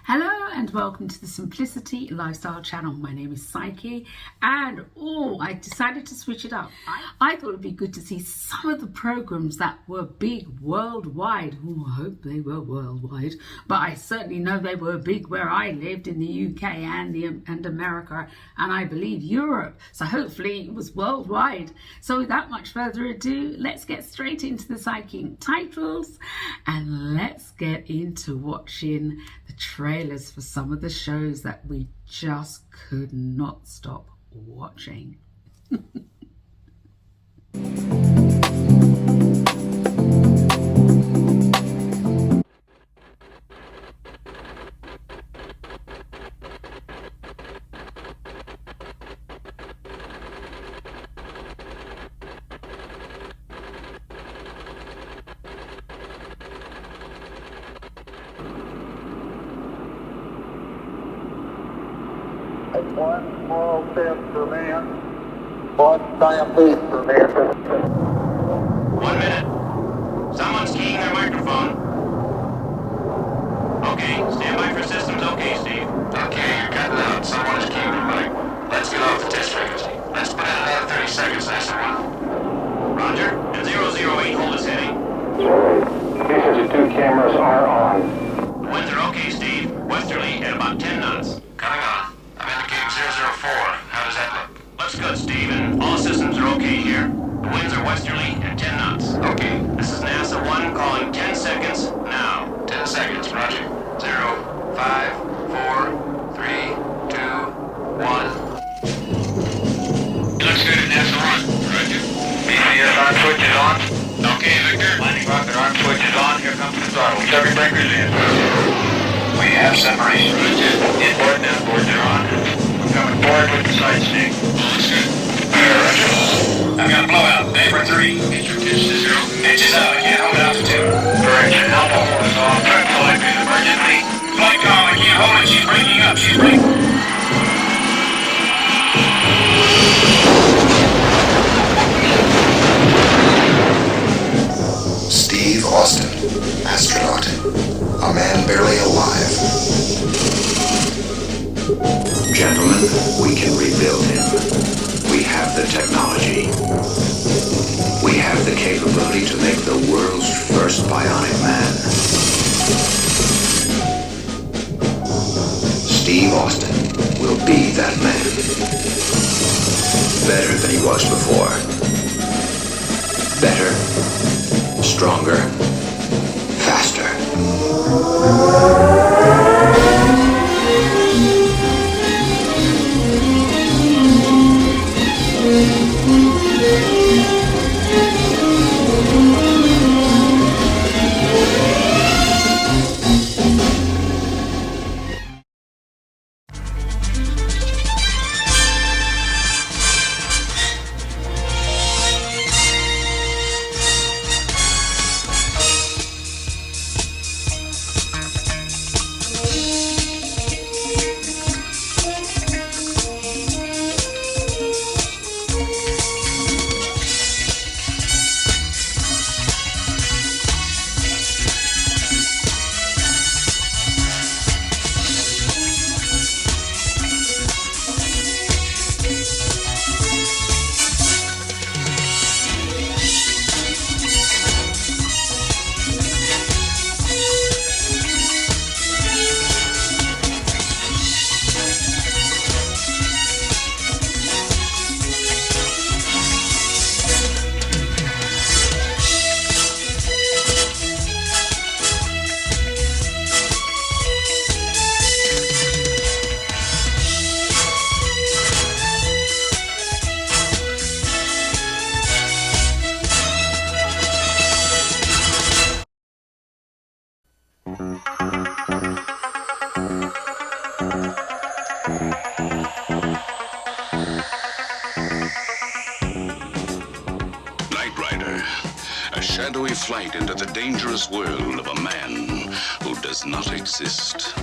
Hello and welcome to the Simplicity Lifestyle channel. My name is Psyche and I decided to switch it up. I thought it would be good to see some of the programs that were big worldwide. I hope they were worldwide, but I certainly know they were big where I lived in the UK and America, and I believe Europe. So hopefully it was worldwide. So without much further ado, let's get straight into the Psyche titles and let's get into watching the trailers for some of the shows that we just could not stop watching. One small step for man, one giant leap for mankind. 1 minute. Someone's keying their microphone. Okay, stand by for systems. Okay, Steve. Okay, you're cutting out. Someone is keying their mic. Let's get off the test frequency. Let's put in another 30 seconds, nice and one. Roger. And 008, hold us heading. T-52 cameras are on. The winds are okay, Steve. Westerly at about 10 knots. Coming on. I'm indicating 004. How does that look? Looks good, Steve, and all systems are okay here. The winds are westerly at 10 knots. Okay. This is NASA 1 calling 10 seconds now. 10 seconds, roger. 0, 5, 4, 3, 2, 1. Looks good at NASA 1. Roger. BCS arm switch is on. Okay, Victor. Landing rocket arm switch is on. Here comes the throttle. Chevy breakers in. We have separation. Roger. Inboard and outboard are on. We're coming forward with the side stick. Looks good. Roger. I've got a blowout. Vapor 3. Get your pitch to 0. Pitch is out. I can't hold it out to 2. Correction. Alpha 4 is off. Track selected. Emergency. Flight call. I can't hold it. She's breaking up. She's breaking. Steve Austin, astronaut, a man barely alive. Gentlemen, we can rebuild him. We have the technology. We have the capability to make the world's first bionic man. Steve Austin will be that man. Better than he was before. Better, stronger, faster. A shadowy flight into the dangerous world of a man who does not exist.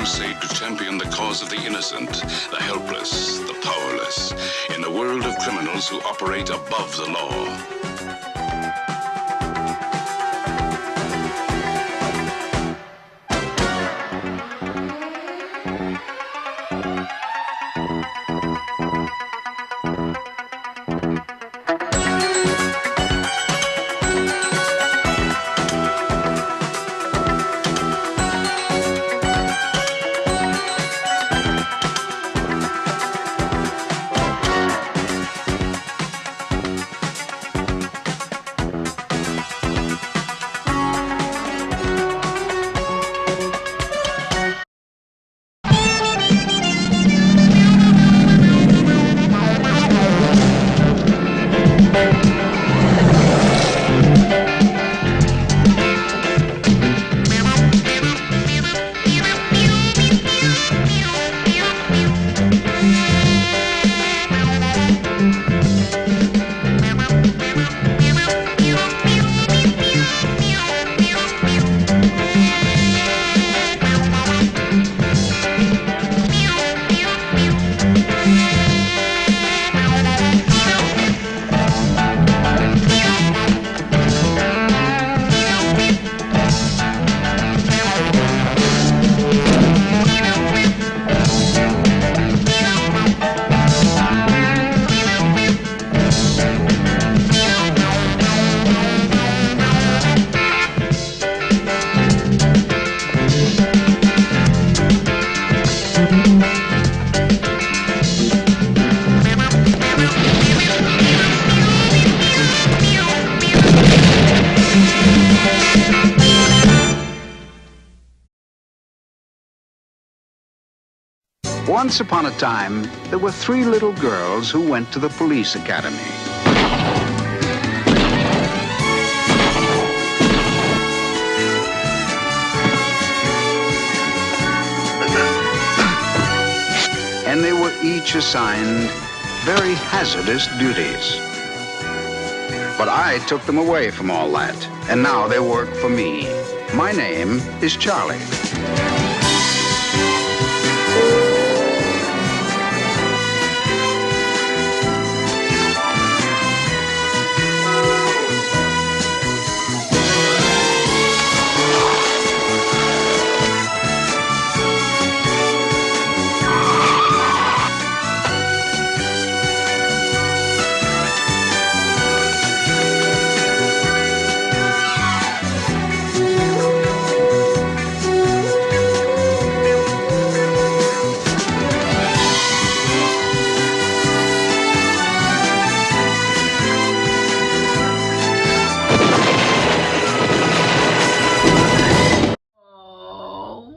crusade to champion the cause cause of the innocent, the helpless, the powerless, in a world of criminals who operate above the law. Once upon a time, there were 3 little girls who went to the police academy. And they were each assigned very hazardous duties. But I took them away from all that, and now they work for me. My name is Charlie.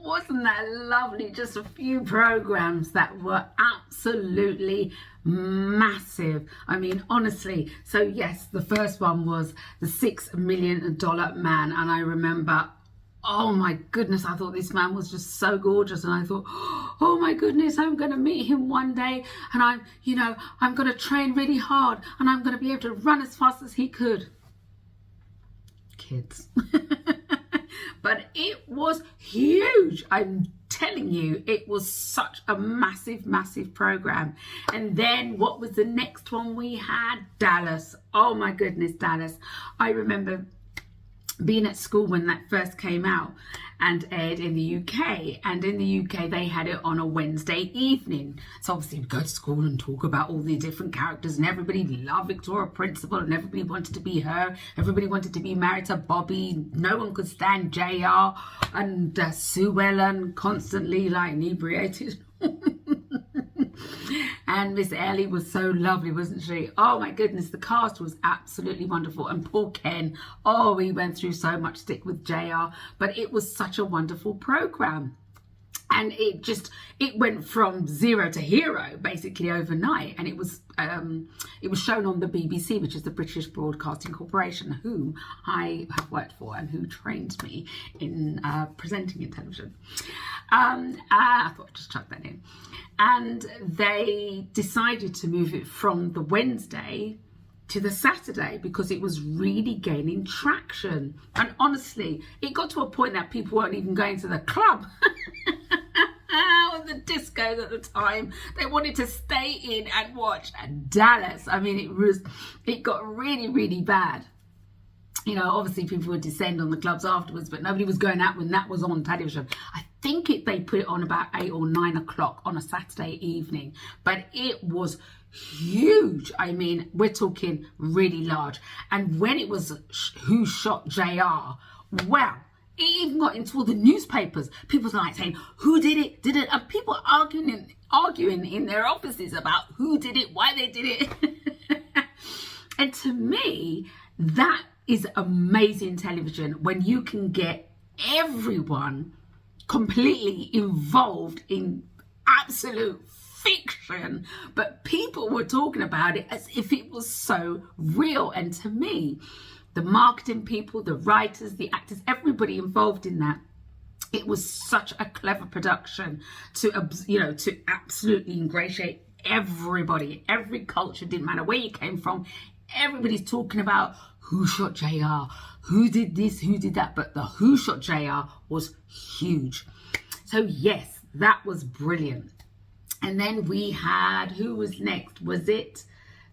Wasn't that lovely? Just a few programs that were absolutely massive. I mean, honestly. So yes, the first one was the $6 million Man, and I remember, oh my goodness, I thought this man was just so gorgeous, and I thought, oh my goodness, I'm going to meet him one day, and I'm going to train really hard, and I'm going to be able to run as fast as he could. Kids. But it was huge. I'm telling you, it was such a massive program. And then what was the next one we had? Dallas. Oh my goodness, Dallas. I remember being at school when that first came out and aired in the UK, and in the UK they had it on a Wednesday evening. So obviously we'd go to school and talk about all the different characters, and everybody loved Victoria Principal, and everybody wanted to be her. Everybody wanted to be married to Bobby. No one could stand JR, and Sue Ellen constantly like inebriated. And Miss Ellie was so lovely, wasn't she? Oh my goodness, the cast was absolutely wonderful. And poor Ken, oh, we went through so much stick with JR, but it was such a wonderful program. And it went from zero to hero basically overnight. And it was shown on the BBC, which is the British Broadcasting Corporation, whom I have worked for and who trained me in presenting in television. I thought I'd just chuck that in. And they decided to move it from the Wednesday to the Saturday because it was really gaining traction. And honestly, it got to a point that people weren't even going to the club. the discos at the time. They wanted to stay in and watch Dallas. I mean, it got really, really bad. You know, obviously people would descend on the clubs afterwards, but nobody was going out when that was on television. I think they put it on about 8 or 9 o'clock on a Saturday evening, but it was huge. I mean, we're talking really large. And when it was Who Shot JR, well, it even got into all the newspapers. People were like saying, who did it? And people arguing in their offices about who did it, why they did it. And to me, that is amazing television, when you can get everyone completely involved in absolute fiction, but people were talking about it as if it was so real. And to me, the marketing people, the writers, the actors, everybody involved in that, it was such a clever production to, you know, to absolutely ingratiate everybody, every culture, didn't matter where you came from. Everybody's talking about who shot JR, who did this, who did that, but the Who Shot JR was huge. So yes, that was brilliant. And then we had, who was next? Was it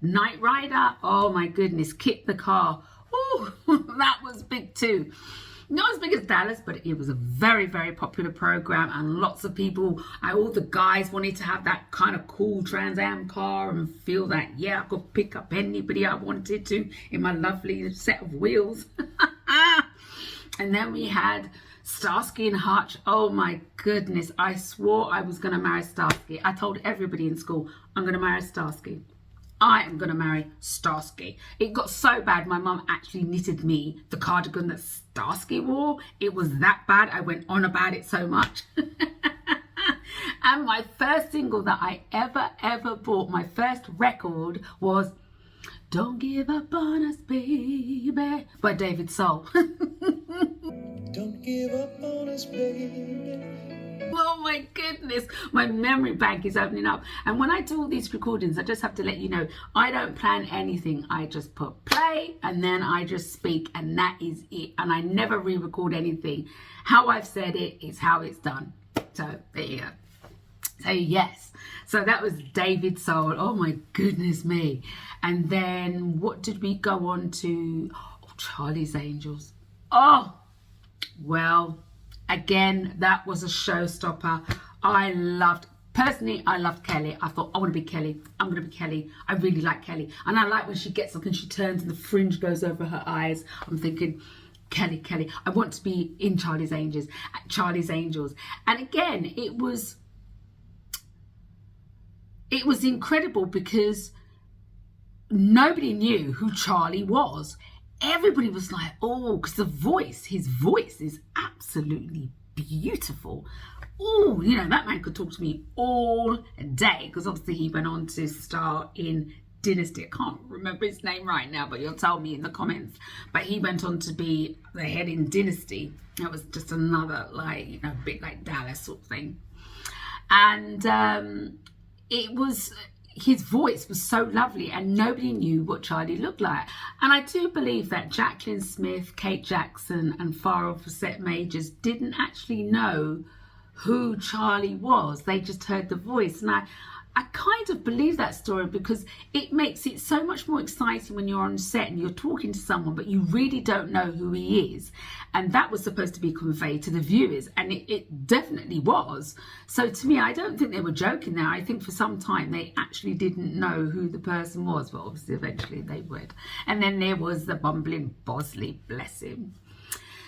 Knight Rider? Oh my goodness, Kit the Car. Oh, that was big too. Not as big as Dallas, but it was a very, very popular program, and lots of people, all the guys wanted to have that kind of cool Trans Am car and feel that, yeah, I could pick up anybody I wanted to in my lovely set of wheels. And then we had Starsky and Hutch. Oh my goodness, I swore I was going to marry Starsky. I told everybody in school, I'm going to marry Starsky. I am going to marry Starsky. It got so bad, my mum actually knitted me the cardigan that Starsky wore. It was that bad. I went on about it so much. And my first single that I ever bought, my first record, was Don't Give Up On Us, Baby, by David Soul. Don't give up on us, baby. Oh my goodness, my memory bank is opening up. And when I do all these recordings, I just have to let you know, I don't plan anything. I just put play and then I just speak, and that is it. And I never re-record anything. How I've said it is how it's done. So there you go. So yes, so that was David Soul. Oh my goodness me. And then what did we go on to? Oh, Charlie's Angels. Oh, well, again, that was a showstopper. I loved Kelly. I thought, I want to be Kelly. I'm going to be Kelly. I really like Kelly. And I like when she gets up and she turns and the fringe goes over her eyes. I'm thinking, Kelly. I want to be in Charlie's Angels. And again, it was incredible because nobody knew who Charlie was. Everybody was like, oh, because his voice is absolutely beautiful. Oh, you know, that man could talk to me all day, because obviously he went on to star in Dynasty. I can't remember his name right now, but you'll tell me in the comments. But he went on to be the head in Dynasty. That was just another, like, you know, a bit like Dallas sort of thing. And his voice was so lovely, and nobody knew what Charlie looked like. And I do believe that Jacqueline Smith, Kate Jackson and Farrell Fawcett Majors didn't actually know who Charlie was. They just heard the voice. And I kind of believe that story, because it makes it so much more exciting when you're on set and you're talking to someone but you really don't know who he is. And that was supposed to be conveyed to the viewers, and it definitely was. So to me, I don't think they were joking there. I think for some time they actually didn't know who the person was, but obviously eventually they would. And then there was the bumbling Bosley, bless him.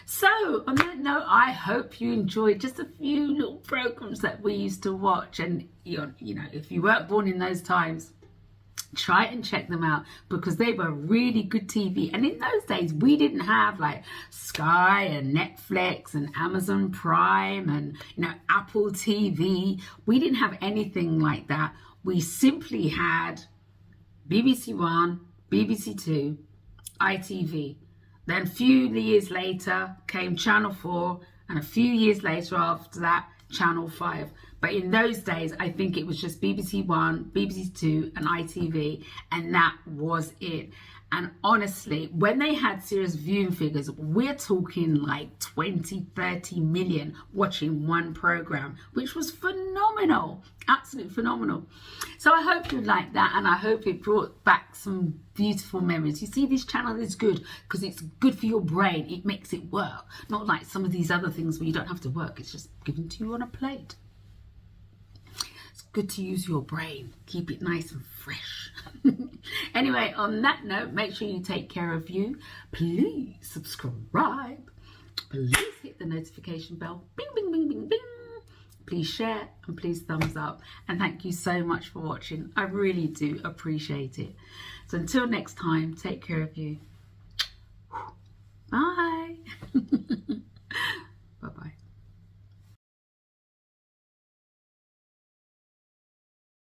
So on that note, I hope you enjoyed just a few little programs that we used to watch. And you know, if you weren't born in those times, try and check them out, because they were really good TV. And in those days, we didn't have like Sky and Netflix and Amazon Prime and, you know, Apple TV. We didn't have anything like that. We simply had BBC One, BBC Two, ITV. Then a few years later came Channel 4, and a few years later after that, Channel 5. But in those days, I think it was just BBC One, BBC Two and ITV, and that was it. And honestly, when they had serious viewing figures, we're talking like 20, 30 million watching one program, which was phenomenal, absolutely phenomenal. So I hope you liked that, and I hope it brought back some beautiful memories. You see, this channel is good because it's good for your brain. It makes it work, not like some of these other things where you don't have to work. It's just given to you on a plate. It's good to use your brain, keep it nice and fresh. Anyway, on that note, make sure you take care of you. Please subscribe. Please hit the notification bell. Bing, bing, bing, bing, bing. Please share and please thumbs up. And thank you so much for watching. I really do appreciate it. So until next time, take care of you. Bye.